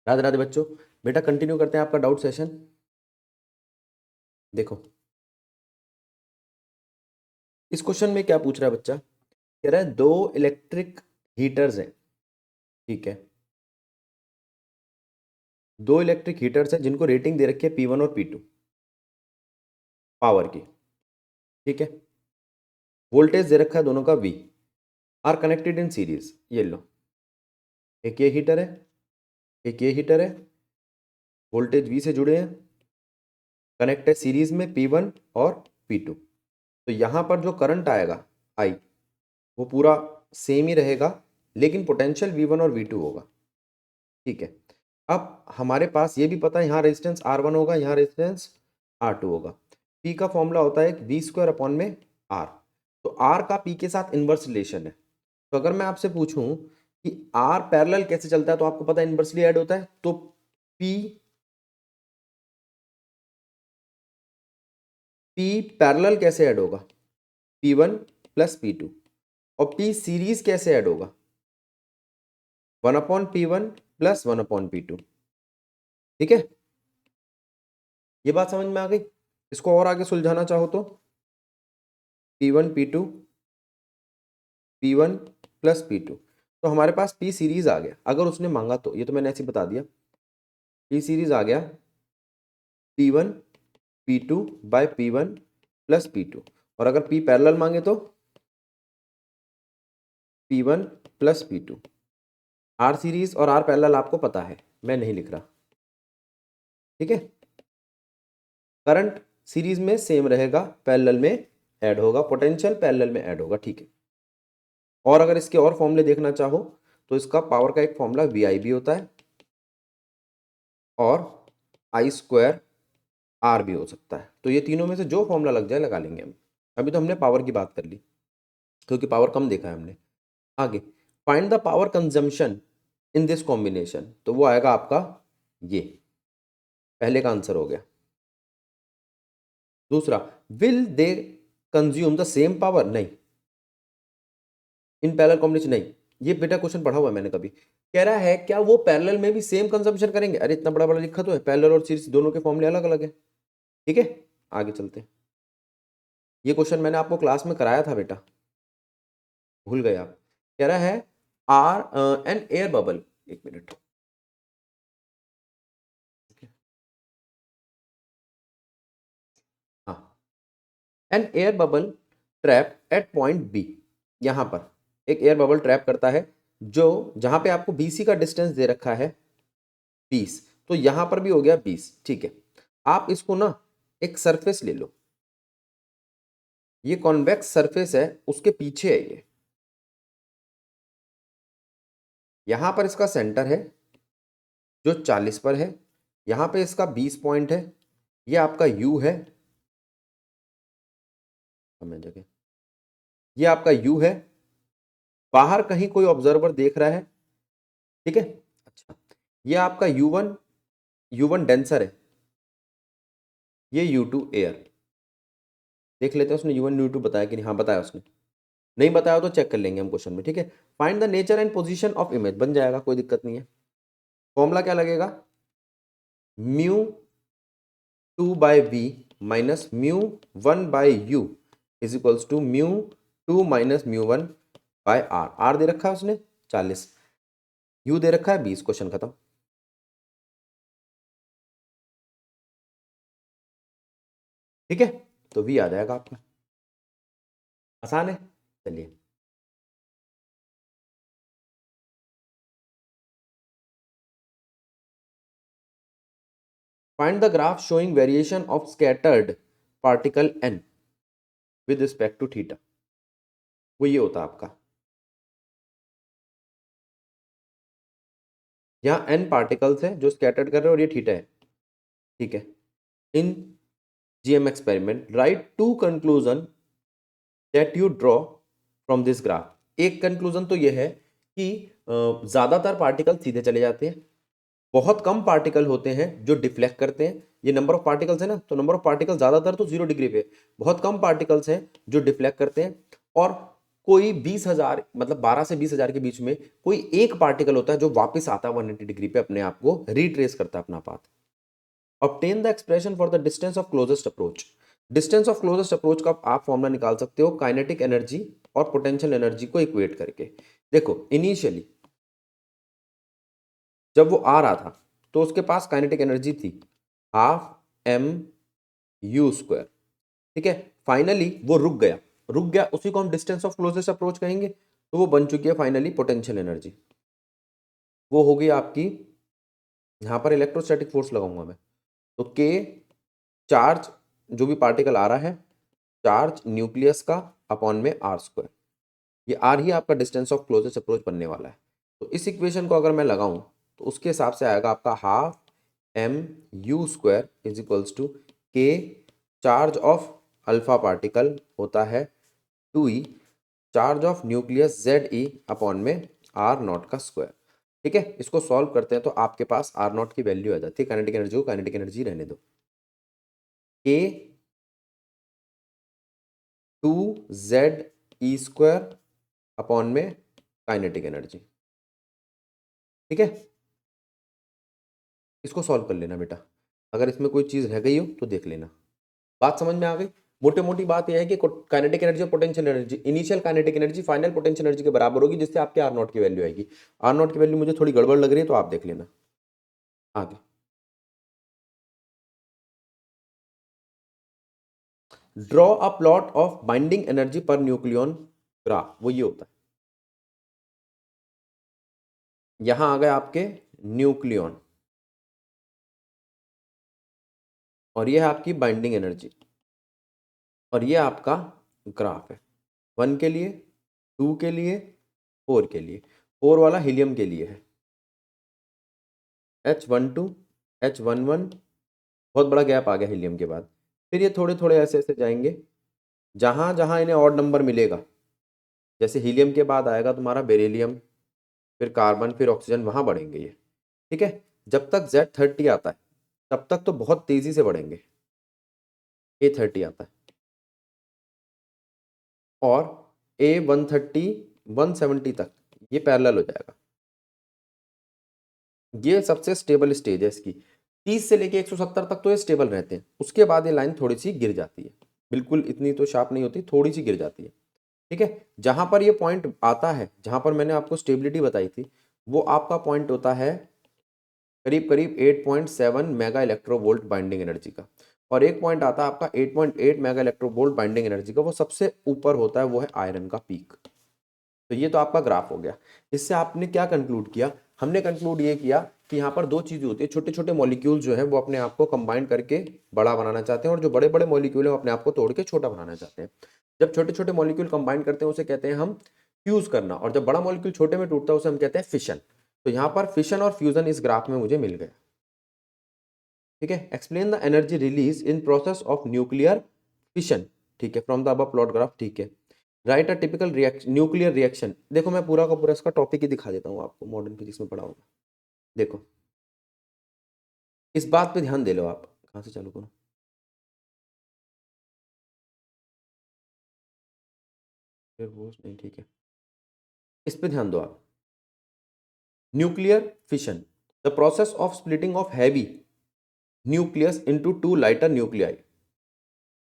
राधे राधे बच्चों। बेटा कंटिन्यू करते हैं आपका डाउट सेशन। देखो इस क्वेश्चन में क्या पूछ रहा है बच्चा, कह रहा है 2 इलेक्ट्रिक हीटर्स हैं, ठीक है। 2 इलेक्ट्रिक हीटर्स हैं जिनको रेटिंग दे रखी है P1 और P2 पावर की, ठीक है। वोल्टेज दे रखा है दोनों का V, are connected in series. ये लो, एक ये हीटर है, एक ये हीटर है, वोल्टेज V से जुड़े हैं, कनेक्ट है सीरीज में P1 और P2। तो यहां पर जो करंट आएगा I वो पूरा सेम ही रहेगा, लेकिन पोटेंशियल V1 और V2 होगा, ठीक है। अब हमारे पास ये भी पता है यहाँ रेजिस्टेंस R1 होगा, यहाँ रेजिस्टेंस R2 होगा। P का फॉर्मूला होता है V² अपॉन में R। तो R का P के साथ इनवर्स रिलेशन है। तो अगर मैं आपसे पूछूं कि R पैरेलल कैसे चलता है, तो आपको पता है इनवर्सली ऐड होता है। तो P पैरेलल कैसे ऐड होगा, P1 प्लस P2। और P सीरीज कैसे ऐड होगा, 1/P1 प्लस 1/P2, ठीक है। ये बात समझ में आ गई। इसको और आगे सुलझाना चाहो तो P1 P2 P1 plus P2, तो हमारे पास P सीरीज आ गया। अगर उसने मांगा तो, ये तो मैंने ऐसे ही बता दिया, P सीरीज आ गया P1 P2 bye P1 plus P2। और अगर P पैरेलल मांगे तो P1 plus P2। R series और R पैरेलल आपको पता है, मैं नहीं लिख रहा, ठीक है। करंट सीरीज में सेम रहेगा, पैरेलल में ऐड होगा, पोटेंशियल पैरेलल में ऐड होगा, ठीक है। और अगर इसके और फॉर्मूले देखना चाहो तो इसका पावर का एक फॉर्मूला VI भी होता है और I² R भी हो सकता है। तो ये तीनों में से जो फॉर्मूला लग जाए लगा लेंगे हम। अभी तो हमने पावर की बात कर ली क्योंकि पावर कम देखा है हमने। आगे find the power consumption in this combination, तो वो आएगा आपका ये, पहले का आंसर हो गया। दूसरा, will they consume the same power, नहीं। इन पैरेलल कॉम्बिनेशन, नहीं। ये बेटा क्वेश्चन पढ़ा हुआ है मैंने कभी। कह रहा है क्या वो पैरेलल में भी सेम कंजम्पशन करेंगे। अरे इतना बड़ा बड़ा लिखा तो है, पैरेलल और सीरीज दोनों के फॉर्मूले अलग अलग है, ठीक है। आगे चलते हैं। ये क्वेश्चन मैंने आपको क्लास में कराया था बेटा, भूल गए आप। कह रहा है आर एन एयर बबल, एक मिनट, हाँ, an air bubble trap at point B. यहां पर एक एयर बबल ट्रैप करता है जो, जहां पे आपको BC का डिस्टेंस दे रखा है 20, तो यहां पर भी हो गया 20, ठीक है। आप इसको ना एक सरफेस ले लो, ये कॉन्वेक्स सरफेस है, उसके पीछे है ये, यहां पर इसका सेंटर है जो 40 पर है, यहां पे इसका 20 पॉइंट है, ये आपका U है, जगह ये आपका U है। बाहर कहीं कोई ऑब्जर्वर देख रहा है, ठीक है। अच्छा, ये आपका U1 डेंसर है, ये U2 एयर। देख लेते हैं उसने U1 U2 बताया कि नहीं। हाँ बताया उसने, नहीं बताया तो चेक कर लेंगे हम क्वेश्चन में, ठीक है। Find the nature and position of image, बन जाएगा, कोई दिक्कत नहीं है। फॉर्मूला क्या लगेगा, μ2/V minus μ1/U is equals to μ2 minus μ1/R। R दे रखा है उसने 40, U दे रखा है 20, क्वेश्चन खत्म, ठीक है। तो V आ जाएगा आपका, आसान है। चलिए find the graph showing variation of scattered particle n with respect to theta. वो ये होता है आपका, यहाँ n पार्टिकल्स है जो स्कैटर्ड कर रहे हैं और ये थीटा है, ठीक है। In GM experiment write two conclusion that you draw from this graph. एक कंक्लूजन तो ये है कि ज्यादातर पार्टिकल सीधे चले जाते हैं, बहुत कम पार्टिकल होते हैं जो डिफ्लेक्ट करते हैं। ये नंबर ऑफ पार्टिकल्स है ना, तो नंबर ऑफ पार्टिकल ज्यादातर तो 0 डिग्री पे, बहुत कम पार्टिकल्स हैं जो डिफ्लेक्ट करते हैं। और कोई 20,000 मतलब 12 से 20,000 के बीच में कोई एक पार्टिकल होता है जो वापस आता है 180 डिग्री पे अपने आप को रिट्रेस करता है अपना path. Obtain the expression for the distance of closest approach. Distance of closest approach का आप फॉर्मूला निकाल सकते हो काइनेटिक एनर्जी और पोटेंशियल एनर्जी को इक्वेट करके। देखो इनिशियली जब वो आ रहा था तो उसके पास काइनेटिक एनर्जी थी 12 mU², ठीक है। फाइनली वो रुक गया, उसी को हम डिस्टेंस ऑफ क्लोजेस्ट अप्रोच कहेंगे। तो वो बन चुकी है फाइनली पोटेंशियल एनर्जी। वो होगी आपकी, यहां पर इलेक्ट्रोस्टैटिक फोर्स लगाऊंगा मैं, तो के चार्ज जो भी पार्टिकल आ रहा है, चार्ज न्यूक्लियस का अपॉन में r²। ये r ही आपका डिस्टेंस ऑफ क्लोजेस्ट अप्रोच बनने वाला है। तो इस इक्वेशन को अगर मैं लगाऊं तो उसके हिसाब से आएगा आपका 12 mU² इज इक्वल्स टू के चार्ज ऑफ अल्फा पार्टिकल होता है 2e charge of nucleus ZE upon में r0 का स्क्वायर। ठीक है, इसको सॉल्व करते हैं तो आपके पास r0 की वैल्यू आ जाती है। काइनेटिक एनर्जी को काइनेटिक एनर्जी रहने दो, के 2ZE² अपॉन में काइनेटिक एनर्जी। ठीक है, इसको सॉल्व कर लेना बेटा, अगर इसमें कोई चीज रह गई हो तो देख लेना। बात समझ में आ गई? मोटे मोटी बात यह है कि काइनेटिक एनर्जी और potential energy, initial kinetic energy final potential energy के बराबर होगी, जिससे आपके r0 की वैल्यू आएगी। r0 की वैल्यू मुझे थोड़ी गड़बड़ लग रही है तो आप देख लेना आगे। Draw a plot of binding energy per nucleon graph, वो ये होता है। यहां आ गए आपके न्यूक्लियन और ये है आपकी बाइंडिंग एनर्जी और ये आपका ग्राफ है 1 के लिए, 2 के लिए, 4 के लिए। 4 वाला हीलियम के लिए है, H12 H11, बहुत बड़ा गैप आ गया हीलियम के बाद। फिर ये थोड़े थोड़े ऐसे ऐसे जाएंगे, जहां जहां इन्हें ऑड नंबर मिलेगा, जैसे हीलियम के बाद आएगा तुम्हारा बेरिलियम, फिर कार्बन, फिर ऑक्सीजन, वहां बढ़ेंगे ये। ठीक है, जब तक Z30 आता है तब तक तो बहुत तेजी से बढ़ेंगे, A30 आता है और A130 170 तक ये पैरेलल हो जाएगा। ये सबसे स्टेबल स्टेज है इसकी। 30 से लेके 170 तक तो ये स्टेबल रहते हैं, उसके बाद ये लाइन थोड़ी सी गिर जाती है, बिल्कुल इतनी तो शार्प नहीं होती, थोड़ी सी गिर जाती है। ठीक है, जहां पर ये पॉइंट आता है, जहां पर मैंने आपको स्टेबिलिटी बताई थी, वो आपका पॉइंट होता है करीब करीब 8.7 मेगा इलेक्ट्रोवोल्ट बाइंडिंग एनर्जी का, और एक पॉइंट आता है आपका 8.8 मेगा इलेक्ट्रोवोल्ट बाइंडिंग एनर्जी का, वो सबसे ऊपर होता है, वो है आयरन का पीक। तो ये तो आपका ग्राफ हो गया। इससे आपने क्या कंक्लूड किया? हमने कंक्लूड ये किया कि यहाँ पर दो चीजें होती है, छोटे छोटे मॉलिक्यूल जो है वो अपने आप को कंबाइन करके बड़ा बनाना चाहते हैं, और जो बड़े बड़े मॉलिक्यूल है वो अपने आप को तोड़ के छोटा बनाना चाहते हैं। जब छोटे छोटे मॉलिक्यूल कंबाइन करते हैं उसे कहते हैं हम फ्यूज करना, और जब बड़ा मॉलिक्यूल छोटे में टूटता है उसे हम कहते हैं फिशन। तो यहाँ पर फिशन और फ्यूजन इस ग्राफ में मुझे मिल गया। ठीक है, explain the energy release in process of nuclear fission, ठीक है, from the above plot graph. ठीक है, right a typical reaction, nuclear reaction. देखो मैं पूरा का पूरा इसका टॉपिक ही दिखा देता हूँ आपको, मॉडर्न फिजिक्स में पढ़ा होगा। देखो इस बात पे ध्यान दे लो आप, कहाँ से चालू करूँ? फिर वो नहीं, ठीक है, इस पे ध्यान दो आप। Nuclear fission, the process of splitting of heavy nucleus into two lighter nuclei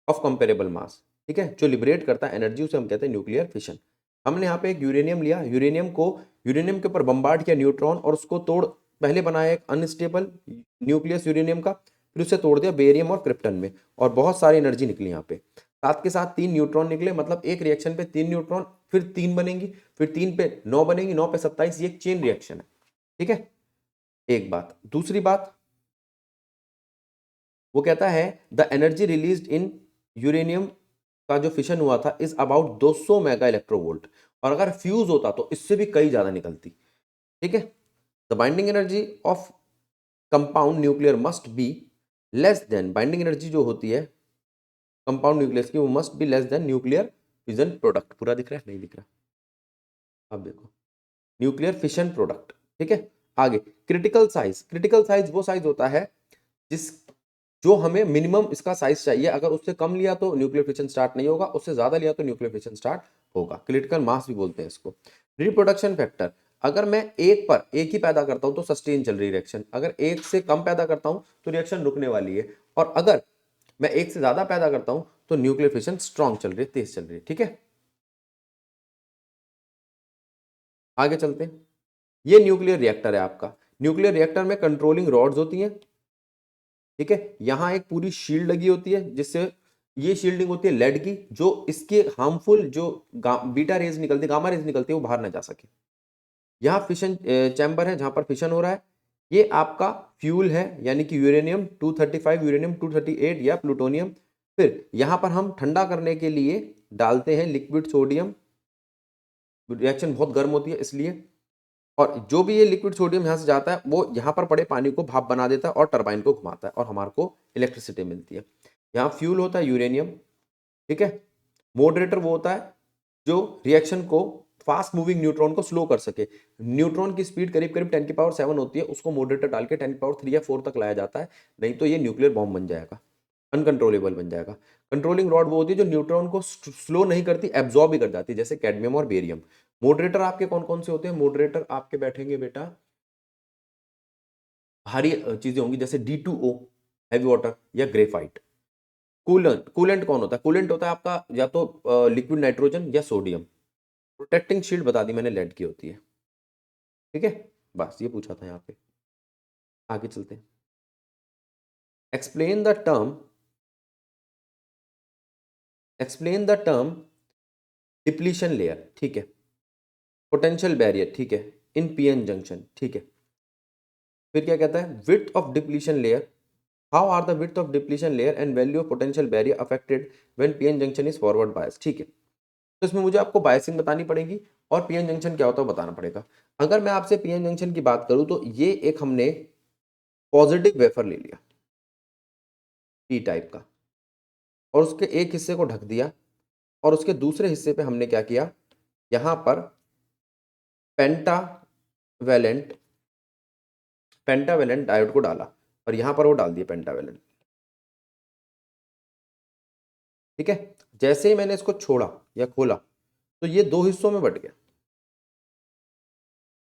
of comparable mass. ठीक है, जो लिबरेट करता है एनर्जी उसे हम कहते हैं न्यूक्लियर फिशन। हमने यहाँ पे एक यूरेनियम लिया, यूरेनियम के ऊपर बम्बार्ड किया न्यूट्रॉन, और उसको तोड़, पहले बनाया एक अनस्टेबल न्यूक्लियस यूरेनियम का, फिर उसे तोड़ दिया बेरियम और क्रिप्टन में, और बहुत सारी एनर्जी निकली यहाँ पे। साथ के साथ 3 न्यूट्रॉन निकले, मतलब एक रिएक्शन पे 3 न्यूट्रॉन, फिर 3 बनेंगी, फिर 3 पे 9 बनेंगी, 9 पे 27, ये एक चेन रिएक्शन है। ठीक है, एक बात। दूसरी बात वो कहता है the energy released in uranium का जो फिशन हुआ था इज अबाउट 200 मेगा इलेक्ट्रोवोल्ट, और अगर फ्यूज होता तो इससे भी कई ज्यादा निकलती। ठीक है, the binding energy of compound nuclear must be less than, binding energy जो होती है कंपाउंड न्यूक्लियस की वो must be less than nuclear fission product. पूरा दिख रहा है? नहीं दिख रहा? अब देखो, न्यूक्लियर फिशन प्रोडक्ट। ठीक है, आगे क्रिटिकल साइज, क्रिटिकल साइज वो साइज होता है जिस जो हमें मिनिमम इसका साइज चाहिए, अगर उससे कम लिया तो न्यूक्लियर फिशन स्टार्ट नहीं होगा, उससे ज्यादा लिया तो न्यूक्लियर फिशन स्टार्ट होगा, क्रिटिकल मास भी बोलते हैं इसको। रिप्रोडक्शन फैक्टर, अगर मैं एक ही पैदा करता हूं तो सस्टेन चल रही रिएक्शन, अगर एक से कम पैदा करता हूं तो रिएक्शन रुकने वाली है, और अगर मैं एक से ज्यादा पैदा करता हूं तो न्यूक्लियर फिशन स्ट्रांग चल रही है, तेज चल रही है। ठीक है, आगे चलते हैं। ये न्यूक्लियर रिएक्टर है आपका। न्यूक्लियर रिएक्टर में कंट्रोलिंग रॉड्स होती हैं। ठीक है, यहां एक पूरी शील्ड लगी होती है, जिससे ये शील्डिंग होती है लेड की, जो इसके हार्मफुल जो बीटा रेज निकलती है, गामा रेज निकलती है, वो बाहर ना जा सके। यहाँ फिशन चैम्बर है जहां पर फिशन हो रहा है। ये आपका फ्यूल है, यानी कि यूरेनियम 235, यूरेनियम 238 या प्लूटोनियम। फिर यहां पर हम ठंडा करने के लिए डालते हैं लिक्विड सोडियम, रिएक्शन बहुत गर्म होती है इसलिए, और जो भी ये लिक्विड सोडियम यहाँ से जाता है वो यहाँ पर पड़े पानी को भाप बना देता है और टरबाइन को घुमाता है और हमारे को इलेक्ट्रिसिटी मिलती है। यहाँ फ्यूल होता है यूरेनियम। ठीक है, मॉडरेटर वो होता है जो रिएक्शन को, फास्ट मूविंग न्यूट्रॉन को स्लो कर सके। न्यूट्रॉन की स्पीड करीब करीब 10⁻⁷ होती है, उसको मॉडरेटर डाल के 10⁻³ या 4 तक लाया जाता है, नहीं तो ये न्यूक्लियर बॉम्ब बन जाएगा, अनकंट्रोलेबल बन जाएगा। कंट्रोलिंग रॉड वो होती है जो न्यूट्रॉन को स्लो नहीं करती, एब्जॉर्ब भी कर जाती है, जैसे कैडमियम और बेरियम। मॉडरेटर आपके कौन कौन से होते हैं? मॉडरेटर आपके बैठेंगे बेटा, भारी चीजें होंगी जैसे D2O हैवी वाटर या ग्रेफाइट। कूलेंट, कूलेंट कौन होता है? कूलेंट होता है आपका या तो लिक्विड नाइट्रोजन या सोडियम। प्रोटेक्टिंग शील्ड बता दी मैंने, लेड की होती है। ठीक है, बस ये पूछा था यहाँ पे। आगे चलते हैं। Explain the term, explain the term depletion layer. ठीक है, पोटेंशियल बैरियर। ठीक है, इन पीएन जंक्शन। ठीक है, फिर क्या कहता है? Width of depletion layer, how are the width of depletion layer and value of potential barrier affected when PN junction is forward bias. ठीक है, तो इसमें मुझे आपको बायसिंग बतानी पड़ेगी और पीएन जंक्शन क्या होता है बताना पड़ेगा। अगर मैं आपसे पीएन जंक्शन की बात करूं तो ये एक हमने पॉजिटिव वेफर ले लिया पी टाइप का, और उसके एक हिस्से को ढक दिया, और उसके दूसरे हिस्से पे हमने क्या किया, यहां पर पेंटावेलेंट पेंटावेलेंट डायोड को डाला, और यहां पर वो डाल दिया पेंटावेलेंट। ठीक है, जैसे ही मैंने इसको छोड़ा या खोला तो ये दो हिस्सों में बट गया,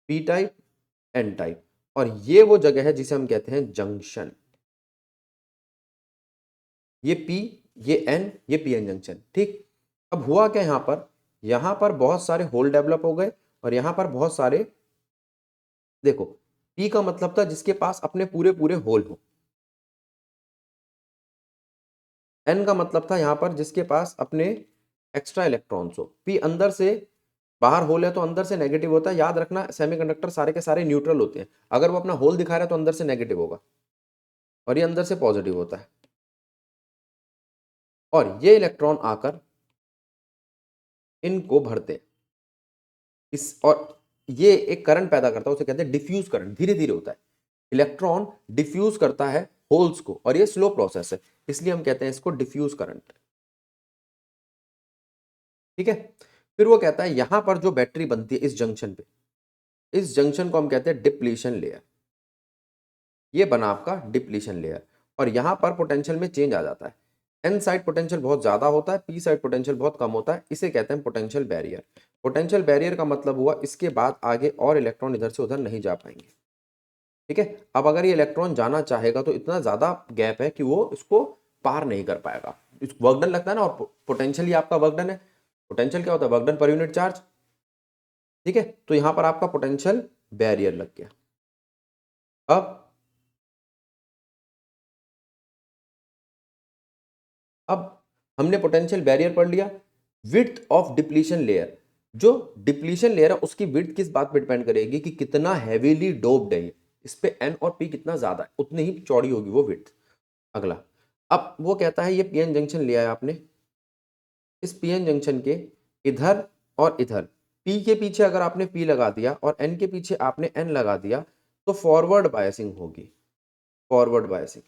पी टाइप, एन टाइप, और ये वो जगह है जिसे हम कहते हैं जंक्शन। ये पी, ये एन, ये पी एन जंक्शन। ठीक, अब हुआ क्या यहां पर बहुत सारे होल डेवलप हो गए, और यहां पर बहुत सारे, देखो पी का मतलब था जिसके पास अपने पूरे पूरे होल हो, एन का मतलब था यहां पर जिसके पास अपने एक्स्ट्रा इलेक्ट्रॉन्स हो। पी अंदर से, बाहर होल है तो अंदर से नेगेटिव होता है, याद रखना सेमीकंडक्टर सारे के सारे न्यूट्रल होते हैं, अगर वो अपना होल दिखा रहा है तो अंदर से नेगेटिव होगा, और ये अंदर से पॉजिटिव होता है, और ये इलेक्ट्रॉन आकर इनको भरते हैं इस, और ये एक करंट पैदा करता है, उसे कहते हैं डिफ्यूज करंट, धीरे धीरे होता है। इलेक्ट्रॉन डिफ्यूज करता है होल्स को, और ये स्लो प्रोसेस है, इसलिए हम कहते हैं इसको डिफ्यूज करंट। ठीक है, फिर वो कहता है यहां पर जो बैटरी बनती है इस जंक्शन पे, इस जंक्शन को हम कहते हैं डिप्लीशन लेयर। ये बना आपका डिप्लीशन लेयर, और यहां पर पोटेंशियल में चेंज आ जाता है। एन साइड पोटेंशियल बहुत ज्यादा होता है, पी साइड पोटेंशियल बहुत कम होता है, इसे कहते हैं पोटेंशियल बैरियर। पोटेंशियल बैरियर का मतलब हुआ इसके बाद आगे और इलेक्ट्रॉन इधर से उधर नहीं जा पाएंगे। ठीक है, अब अगर ये इलेक्ट्रॉन जाना चाहेगा तो इतना ज्यादा गैप है कि वो इसको पार नहीं कर पाएगा। वर्क डन लगता है ना, और पोटेंशियल ही आपका वर्क डन है। पोटेंशियल क्या होता है? Work done per unit charge. ठीक है, तो यहां पर आपका पोटेंशियल बैरियर लग गया। अब हमने पोटेंशियल बैरियर पढ़ लिया। विड्थ ऑफ डिप्लीशन लेयर, जो डिप्लीशन लेयर है उसकी विड्थ किस बात पे डिपेंड करेगी कि कितना हैवीली डोप्ड है ये, इस पे एन और पी कितना ज्यादा है उतनी ही चौड़ी होगी वो विड्थ। अगला, अब वो कहता है ये पीएन जंक्शन लिया है आपने, इस पीएन जंक्शन के इधर और इधर, पी के पीछे अगर आपने पी लगा दिया और एन के पीछे आपने एन लगा दिया तो फॉरवर्ड बायसिंग होगी। फॉरवर्ड बायसिंग,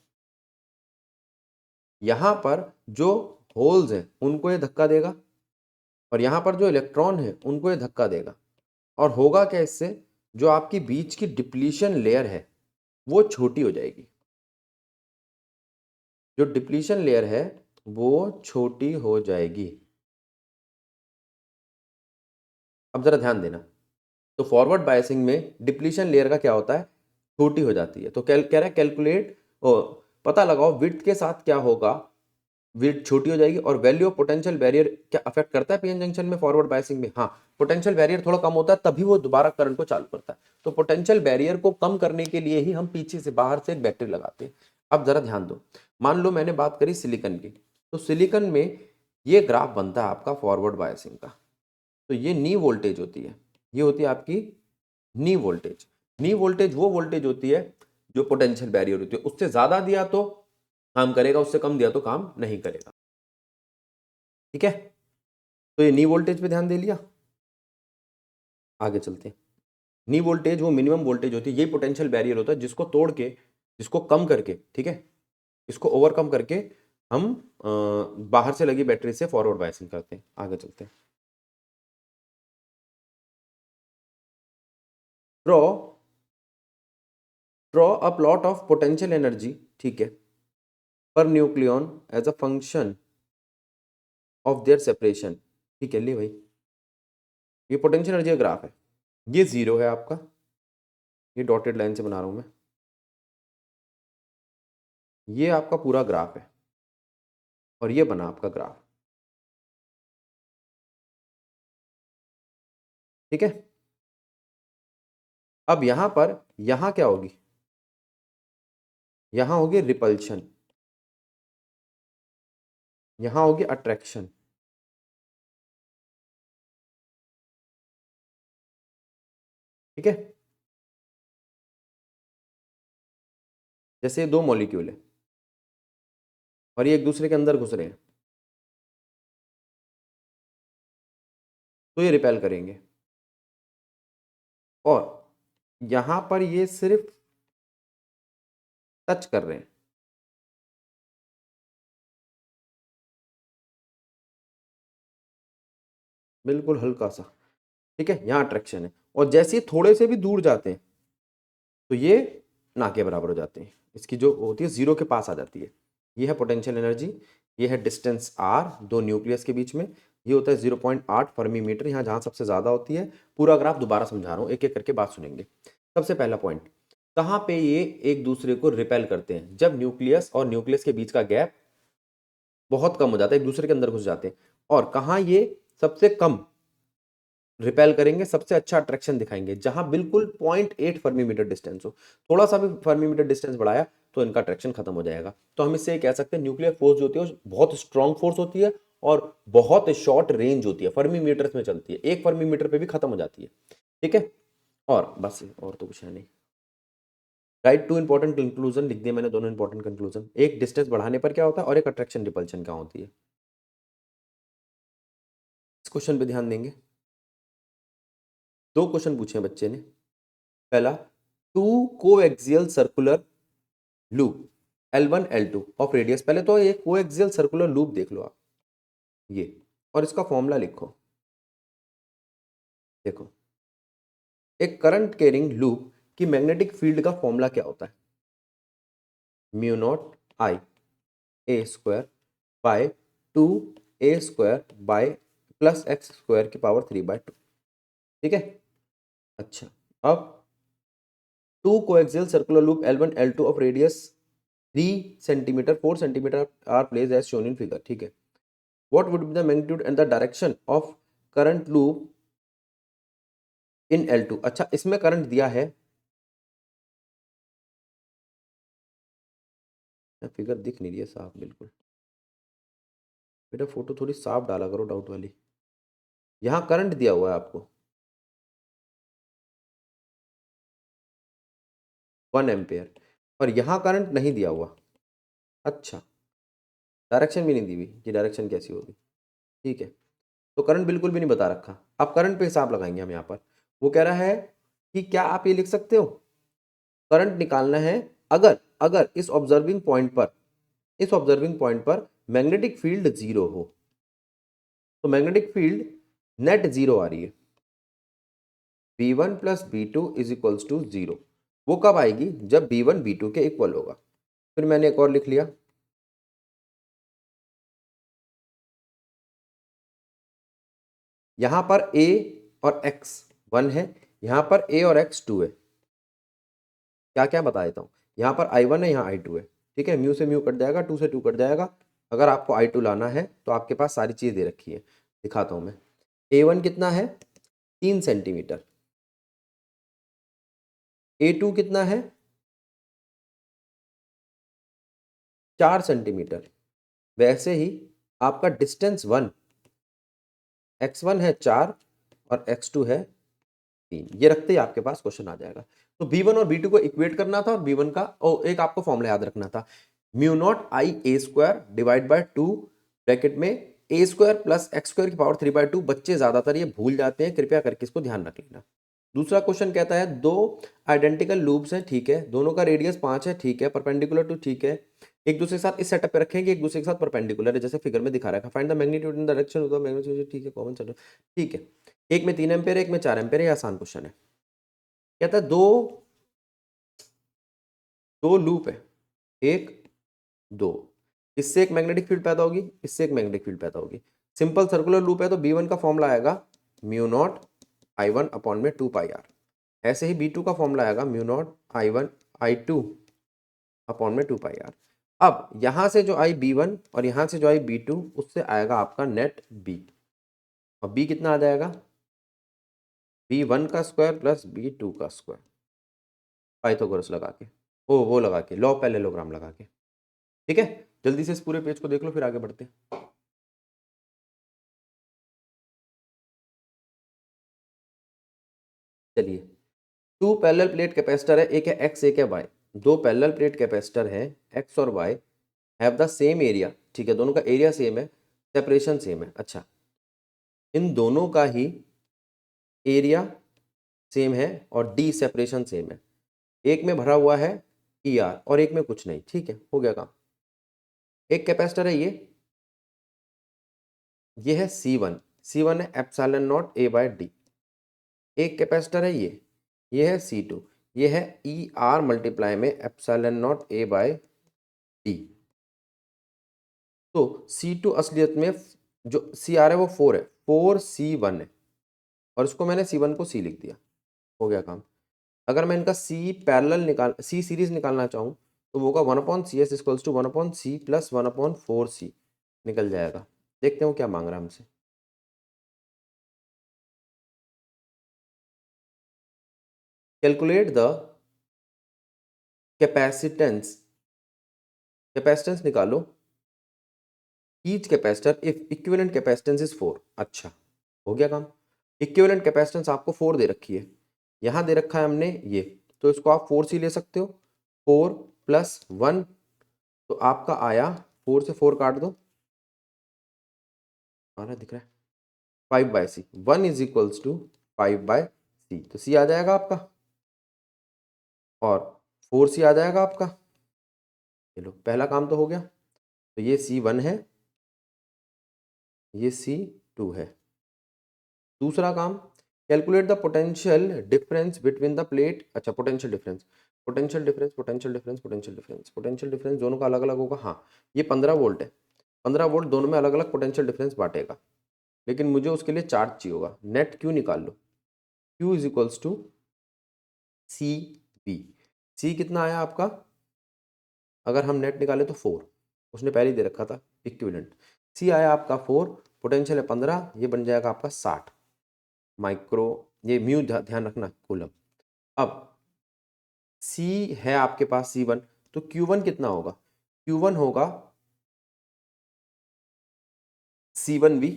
यहां पर जो होल्स हैं उनको ये धक्का देगा, और यहां पर जो इलेक्ट्रॉन है उनको ये धक्का देगा, और होगा क्या इससे? जो आपकी बीच की डिप्लीशन लेयर है वो छोटी हो जाएगी। जो डिप्लीशन लेयर है वो छोटी हो जाएगी। अब जरा ध्यान देना, तो फॉरवर्ड बायसिंग में डिप्लीशन लेयर का क्या होता है, छोटी हो जाती है। तो कह रहा है कैलकुलेट, पता लगाओ विड्थ के साथ क्या होगा, विड्थ छोटी हो जाएगी। और वैल्यू ऑफ पोटेंशियल बैरियर क्या अफेक्ट करता है पीएन जंक्शन में फॉरवर्ड बायसिंग में? हाँ, पोटेंशियल बैरियर थोड़ा कम होता है तभी वो दोबारा करंट को चालू करता है। तो पोटेंशियल बैरियर को कम करने के लिए ही हम पीछे से बाहर से एक बैटरी लगाते हैं। अब जरा ध्यान दो, मान लो मैंने बात करी सिलिकॉन की, तो सिलिकॉन में ये ग्राफ बनता है आपका फॉरवर्ड बायसिंग का। तो ये नी वोल्टेज होती है, ये होती है आपकी नी वोल्टेज। नी वोल्टेज वो वोल्टेज होती है जो पोटेंशियल बैरियर होती है, उससे ज्यादा दिया तो काम करेगा, उससे कम दिया तो काम नहीं करेगा। ठीक है, तो ये नी वोल्टेज पे ध्यान दे लिया। आगे चलते हैं। नी वोल्टेज वो मिनिमम वोल्टेज होती है, यही पोटेंशियल बैरियर होता है जिसको तोड़ के, जिसको कम करके, ठीक है, इसको ओवरकम करके हम बाहर से लगी बैटरी से फॉरवर्ड बायसिंग करते हैं। आगे चलते हैं। Draw draw a plot of potential energy, ठीक है, per nucleon as a function of their separation. ठीक है, ले भाई, ये पोटेंशियल एनर्जी का ग्राफ है, ये जीरो है आपका, ये डॉटेड लाइन से बना रहा हूं मैं, ये आपका पूरा ग्राफ है और ये बना आपका ग्राफ। ठीक है, अब यहां पर, यहां क्या होगी, यहां होगी रिपल्शन, यहां होगी अट्रैक्शन। ठीक है, जैसे दो मॉलिक्यूल है और ये एक दूसरे के अंदर घुस रहे हैं, तो ये रिपेल करेंगे। और यहां पर ये सिर्फ टच कर रहे हैं, बिल्कुल हल्का सा। ठीक है, यहां अट्रैक्शन है, और जैसे ही थोड़े से भी दूर जाते हैं तो ये ना के बराबर हो जाते हैं, इसकी जो होती है जीरो के पास आ जाती है। ये है पोटेंशियल एनर्जी, ये है डिस्टेंस आर दो न्यूक्लियस के बीच में, ये होता है 0.8 फर्मी मीटर, यहाँ जहाँ सबसे ज़्यादा होती है। पूरा ग्राफ दोबारा समझा रहा हूँ, एक एक करके बात सुनेंगे। सबसे पहला पॉइंट, कहाँ पे ये एक दूसरे को रिपेल करते हैं? जब न्यूक्लियस और न्यूक्लियस के बीच का गैप बहुत कम हो जाता है, एक दूसरे के अंदर घुस जाते हैं। और कहाँ ये सबसे कम रिपेल करेंगे, सबसे अच्छा अट्रैक्शन दिखाएंगे, जहां बिल्कुल 0.8 फर्मी मीटर डिस्टेंस हो। थोड़ा सा भी फर्मी मीटर डिस्टेंस बढ़ाया तो इनका अट्रैक्शन खत्म हो जाएगा। तो हम इससे कह सकते हैं न्यूक्लियर फोर्स जो होती है वो बहुत स्ट्रॉन्ग फोर्स होती है और बहुत शॉर्ट रेंज होती है, फर्मी मीटर्स में चलती है, एक फर्मी मीटर पे भी खत्म हो जाती है। ठीक है, और बस, और तो कुछ है नहीं। राइट टू इंपॉर्टेंट कंक्लूजन लिख दिए मैंने, दोनों इंपॉर्टेंट कंक्लूजन, एक डिस्टेंस बढ़ाने पर क्या होता है और एक अट्रैक्शन रिपल्शन क्या होती है। इस क्वेश्चन पे ध्यान देंगे। दो क्वेश्चन पूछे हैं बच्चे ने। पहला, two coaxial circular loop L1 L2 of radius, पहले तो ये कोएक्सियल सर्कुलर लूप देख लो आप, ये, और इसका फॉर्मूला लिखो। देखो, एक करंट कैरिंग लूप की मैग्नेटिक फील्ड का फॉर्मूला क्या होता है? Mu naught I A square by 2 a² by plus X square की पावर 3/2। ठीक है, अच्छा, अब two coaxial circular loop L1 L2 of radius 3 centimetre 4 centimetre are placed as shown in figure. ठीक है, what would be the magnitude and the direction of current loop in L2? अच्छा, इसमें current दिया है, फिगर दिख नहीं रही है साफ बिल्कुल, बेटा फोटो थोड़ी साफ डाला करो, डाउट वाली। यहाँ करंट दिया हुआ है आपको 1 एम्पेयर, और यहाँ करंट नहीं दिया हुआ। अच्छा, डायरेक्शन भी नहीं दी हुई कि डायरेक्शन कैसी होगी। ठीक है, तो करंट बिल्कुल भी नहीं बता रखा। अब करंट पे हिसाब लगाएंगे हम यहाँ पर। वो कह रहा है कि क्या आप ये लिख सकते हो, करंट निकालना है अगर अगर इस ऑब्जर्विंग पॉइंट पर मैग्नेटिक फील्ड जीरो हो। तो मैग्नेटिक फील्ड नेट जीरो आ रही है, B1 plus B2 is equals to zero. वो कब आएगी? जब B1 B2 के इक्वल होगा। फिर मैंने एक और लिख लिया, यहां पर A और x 1 है, यहाँ पर a और x 2 है। क्या क्या बता देता हूँ, यहाँ पर I1 है, यहाँ I2 है, ठीक है। म्यू से म्यू कट जाएगा, 2 से 2 कट जाएगा। अगर आपको I2 लाना है तो आपके पास सारी चीज़ दे रखी है, दिखाता हूँ मैं। A1 कितना है 3 सेंटीमीटर, A2 कितना है 4 सेंटीमीटर। वैसे ही आपका डिस्टेंस 1, x1 है 4 और x2 है 3, ये रखते ही आपके पास क्वेश्चन आ जाएगा। तो b1 और b2 को इक्वेट करना था और b1 का एक आपको फॉर्मूला याद रखना था, mu naught I A square divide by 2 bracket में ए स्क्वायर प्लस एक्स स्क्वायर की पावर 3/2। बच्चे ज्यादातर ये भूल जाते हैं, कृपया करके इसको ध्यान रख लेना। दूसरा क्वेश्चन कहता है दो आइडेंटिकल लूप्स हैं, ठीक है, दोनों का रेडियस 5 है, ठीक है, परपेंडिकुलर टू, ठीक है, एक दूसरे के साथ इस सेटअप पे रखेंगे, एक दूसरे के साथ परपेंडिकुलर है, जैसे फिगर में दिखा रखा है। Find the magnitude in the direction of the magnitude, ठीक है, कॉमन सेट, ठीक है। एक में 3 एम्पेयर, एक में 4 एम्पेयर, ये आसान क्वेश्चन है। कहता है दो लूप है, एक दो, इससे एक मैग्नेटिक फील्ड पैदा होगी, इससे एक मैग्नेटिक फील्ड पैदा होगी। सिंपल सर्कुलर लूप है तो b1 का फॉर्मूला आएगा म्यू नॉट I1 अपॉन में 2 पाई आर। ऐसे ही b2 का फॉर्मूला आएगा mu naught I1 I2 upon में 2 पाई आर। अब यहां से जो आई b1 और यहां से जो आई b2, उससे आएगा आपका नेट b, और b कितना आ जाएगा b1 का स्क्वायर प्लस b2 का स्क्वायर, पाइथागोरस लगा के, वो लगा के, लॉ पैरेललोग्राम लगा के, ठीक है। जल्दी से इस पूरे पेज को देख लो, फिर आगे बढ़ते हैं। चलिए, 2 पैरेलल प्लेट कैपेसिटर है, एक है एक्स एक है वाई। दो पैरेलल प्लेट कैपेसिटर है एक्स और Y, have the same area, ठीक है, दोनों का एरिया सेम है, सेपरेशन सेम है। अच्छा, इन दोनों का ही एरिया सेम है और डी सेपरेशन सेम है। एक में भरा हुआ है ई आर और एक में कुछ नहीं, ठीक है, हो गया काम। एक कैपेसिटर है ये है C1 है epsilon naught A by D. एक कैपेसिटर है ये है C2, ये है ई आर मल्टीप्लाई में epsilon naught A by D. तो C2 असलियत में जो CR है वो 4 है, 4C1 है, और इसको मैंने C1 को C लिख दिया, हो गया काम। अगर मैं इनका C सीरीज निकालना चाहूँ तो वो होगा 1/CS equals to 1/C plus 1/4C निकल जाएगा। देखते हैं वो क्या मांग रहा है हमसे। कैलकुलेट द कैपेसिटेंस निकालो each capacitor if equivalent capacitance is 4। अच्छा, हो गया काम। इक्विवेलेंट कैपेसिटेंस आपको 4 दे रखी है, यहाँ दे रखा है हमने ये, तो इसको आप 4C ले सकते हो, 4 प्लस 1, तो आपका आया 4 से 4 काट दो, आ रहा दिख रहा है 5/C, 1 is equals to 5/C, तो C आ जाएगा आपका और 4C आ जाएगा आपका। चलो, पहला काम तो हो गया, तो ये C1 है, ये C2 है। दूसरा काम, calculate the potential difference between the plate. अच्छा, पोटेंशियल डिफरेंस दोनों का अलग अलग होगा। हाँ, ये 15 वोल्ट है, 15 वोल्ट दोनों में अलग अलग पोटेंशियल डिफरेंस बांटेगा, लेकिन मुझे उसके लिए चार्ज चाहिए होगा। नेट क्यू निकाल लो, Q is equals to C V. C कितना आया आपका, अगर हम नेट निकाले तो 4, उसने पहले ही दे रखा था इक्विवेलेंट। सी आया आपका 4, पोटेंशियल है 15, ये बन जाएगा आपका 60 माइक्रो, ये म्यू ध्यान रखना कूलम। अब C है आपके पास C1, तो Q1 कितना होगा, Q1 होगा C1V।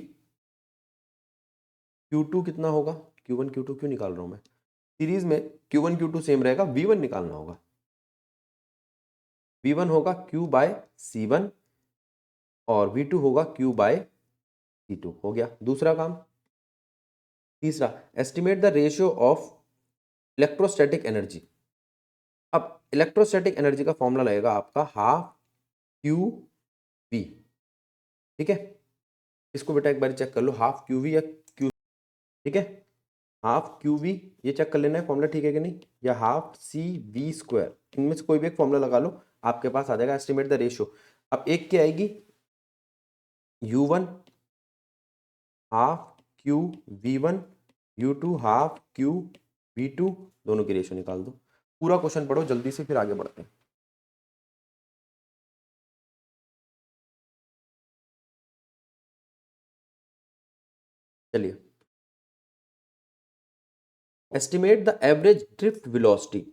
Q2 कितना होगा, Q1 Q2 क्यों निकाल रहा हूं मैं, सीरीज में Q1 Q2 सेम रहेगा, V1 निकालना होगा, V1 होगा Q बाय C1 और V2 होगा Q बाय C2। हो गया दूसरा काम। तीसरा, estimate the ratio of electrostatic energy. अब इलेक्ट्रोस्टैटिक एनर्जी का फॉर्मूला लगेगा आपका हाफ QV, ठीक है। इसको बेटा एक बार चेक कर लो, हाफ QV या Q, ठीक है, हाफ QV ये चेक कर लेना है फॉर्मूला ठीक है कि नहीं, या हाफ CV स्क्वायर, इनमें से कोई भी एक फॉर्मूला लगा लो, आपके पास आ जाएगा एस्टिमेट द रेशियो। अब एक क्या आएगी U1 half QV1 U2 half Q V2 दोनों की रेशियो निकाल दो। पूरा क्वेश्चन पढ़ो जल्दी से, फिर आगे बढ़ते हैं। चलिए, estimate the average drift velocity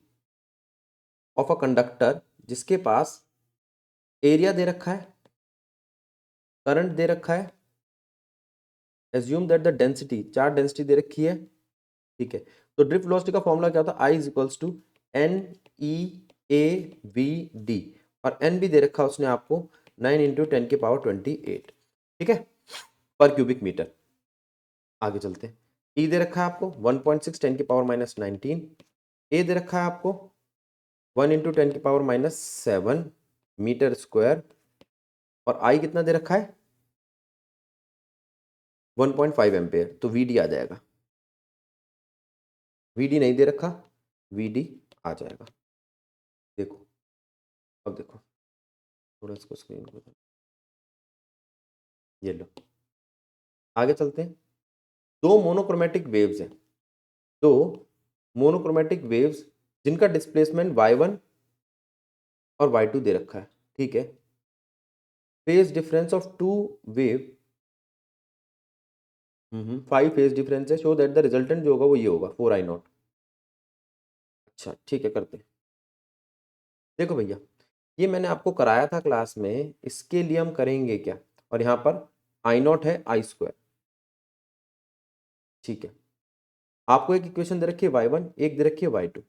of a conductor जिसके पास एरिया दे रखा है, करंट दे रखा है, assume that the density, charge density दे रखी है, ठीक है। तो ड्रिफ्ट वेलोसिटी का फॉर्मूला क्या होता है? I is equals to N E A V D, और एन भी दे रखा है उसने आपको 9 इंटू 10⁻28, ठीक है, पर क्यूबिक मीटर। आगे चलते हैं। ई दे रखा है आपको 1.6 10⁻−19, ए दे रखा है आपको 1 इंटू 10⁻7 मीटर स्क्वायर, और आई कितना दे रखा है? 1.5 एम्पेयर, तो वी डी आ जाएगा। वी डी नहीं दे रखा, वी डी आ जाएगा। देखो, अब देखो थोड़ा इसको स्क्रीन को, ये लो, आगे चलते हैं। दो मोनोक्रोमेटिक वेव्स हैं, दो मोनोक्रोमेटिक वेव्स जिनका डिस्प्लेसमेंट y1 और y2 दे रखा है, ठीक है। Phase difference of two wave, 5 phase difference है, शो दैट द रिजल्टेंट जो होगा वो ये होगा 4I0। अच्छा ठीक है, करते हैं। देखो भैया, ये मैंने आपको कराया था क्लास में, इसके लिए हम करेंगे क्या, और यहाँ पर I0 है I², ठीक है। आपको एक इक्वेशन दे रखी है y1, एक दे रखी है y2,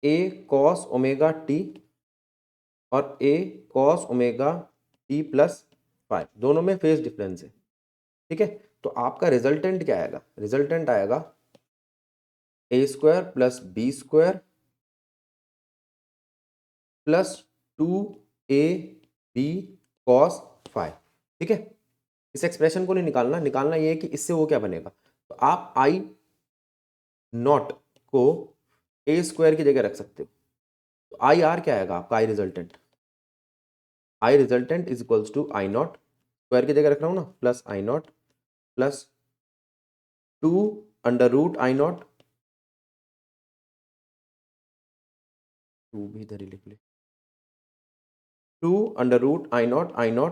a cos omega t और a cos omega t plus 5, दोनों में फेज डिफरेंस है, ठीक है। तो आपका रिजल्टेंट क्या आएगा? रिजल्टेंट आएगा a² plus b² plus 2ab cos 5, ठीक है। इस एक्सप्रेशन को नहीं निकालना, निकालना ये है कि इससे वो क्या बनेगा। तो आप I0 को a² की जगह रख सकते हो, तो IR क्या आएगा आपका? I resultant is equals to I0 square की जगह रख रहा हूँ ना, प्लस I0 प्लस 2√I0, 2 भी इधर ही लिख ले, 2√I0 I0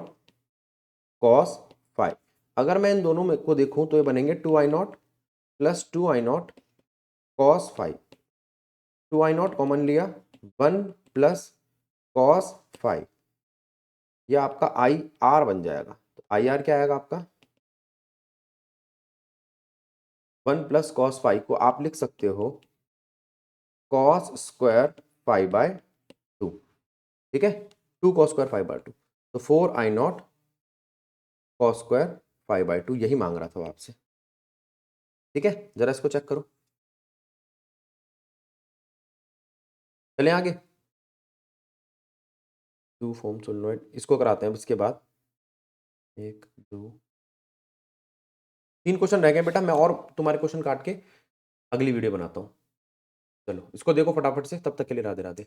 cos 5। अगर मैं इन दोनों में को देखूं तो ये बनेंगे 2I0 plus 2I0 cos 5, 2I0 common लिया, 1 प्लस cos 5, यह आपका IR बन जाएगा। तो IR क्या आएगा आपका? 1 प्लस cos 5 को आप लिख सकते हो cos स्क्वायर 5/2, ठीक है, 2 cos स्क्वायर 5/2, तो 4I0 cos स्क्वायर 5/2, यही मांग रहा था वो आपसे, ठीक है। जरा इसको चेक करो, चलें आगे। 2 फॉर्म सोलेनोइड, इसको कराते हैं अब इसके बाद। 1 2 3 क्वेश्चन रह गए बेटा, मैं और तुम्हारे क्वेश्चन काट के अगली वीडियो बनाता हूँ। चलो इसको देखो फटाफट से, तब तक के लिए राधे राधे।